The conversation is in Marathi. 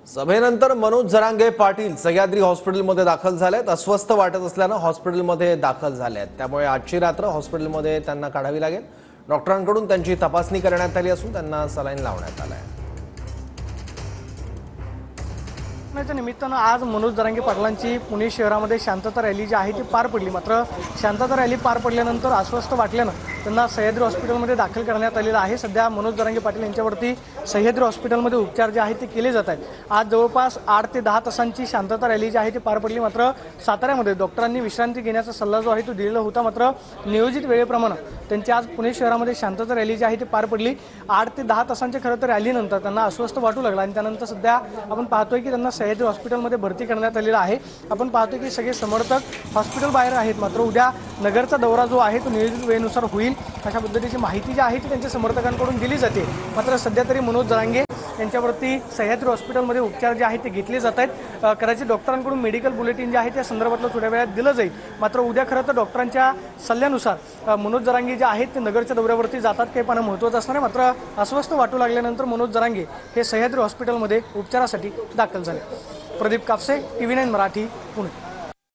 सभेनंतर मनोज जरांगे पाटील सह्याद्री हॉस्पिटलमध्ये दाखल झालेत। अस्वस्थ वाटत असल्याने हॉस्पिटलमध्ये दाखल झालेत, त्यामुळे आजची रात्र हॉस्पिटलमध्ये त्यांना काढावी लागेल। डॉक्टरांकडून त्यांची तपासणी करण्यात आली असून त्यांना सलाईन लावण्यात आला आहे। निमित्तानं आज मनोज जरांगे पाटलांची पुणे शहरामध्ये शांतता रॅली जी आहे ती पार पडली। मात्र शांतता रॅली पार पडल्यानंतर अस्वस्थ वाटल्यानं त्यांना सह्याद्री हॉस्पिटलमध्ये दाखल करण्यात आलेलं आहे। सध्या मनोज जरांगे पाटील यांच्यावरती सह्याद्री हॉस्पिटलमध्ये उपचार जे आहेत ते केले जात आहेत। आज जवळपास 8 ते 10 तासांची शांतता रॅली जी आहे ती पार पडली। मात्र साताऱ्यामध्ये डॉक्टरांनी विश्रांती घेण्याचा सल्ला जो आहे तो दिलेला होता, मात्र नियोजित वेळेप्रमाणे त्यांची आज पुणे शहरामध्ये शांतता रॅली जी आहे ती पार पडली। 8 ते 10 तासांच्या खरं तर रॅलीनंतर त्यांना अस्वस्थ वाटू लागला आणि त्यानंतर सध्या आपण पाहतोय की त्यांना सह्याद्री हॉस्पिटलमध्ये भरती करण्यात आलेला आहे। आपण पाहतोय की सगळे समर्थक हॉस्पिटल बाहेर आहेत। मात्र उद्या नगरचा दौरा जो आहे तो नियोजित वेळेनुसार होईल अशा पद्धतीची माहिती जी आहे ती त्यांच्या समर्थकांकडून दिली जाते। मात्र सध्या तरी मनोज जरांगे यांच्यावरती सह्याद्री हॉस्पिटलमध्ये उपचार जे आहेत ते घेतले जात आहेत। कदाचित डॉक्टरांकडून मेडिकल बुलेटिन जे आहे त्या संदर्भातलं थोड्या वेळात दिलं जाईल। मात्र उद्या खरं तर डॉक्टरांच्या सल्ल्यानुसार मनोज जरांगे जे आहेत ते नगरच्या दौऱ्यावरती जातात काही पाहणं महत्त्वाचं असणार आहे। मात्र अस्वस्थ वाटू लागल्यानंतर मनोज जरांगे हे सह्याद्री हॉस्पिटलमध्ये उपचारासाठी दाखल झाले। प्रदीप कापसे, TV9 मराठी, पुणे।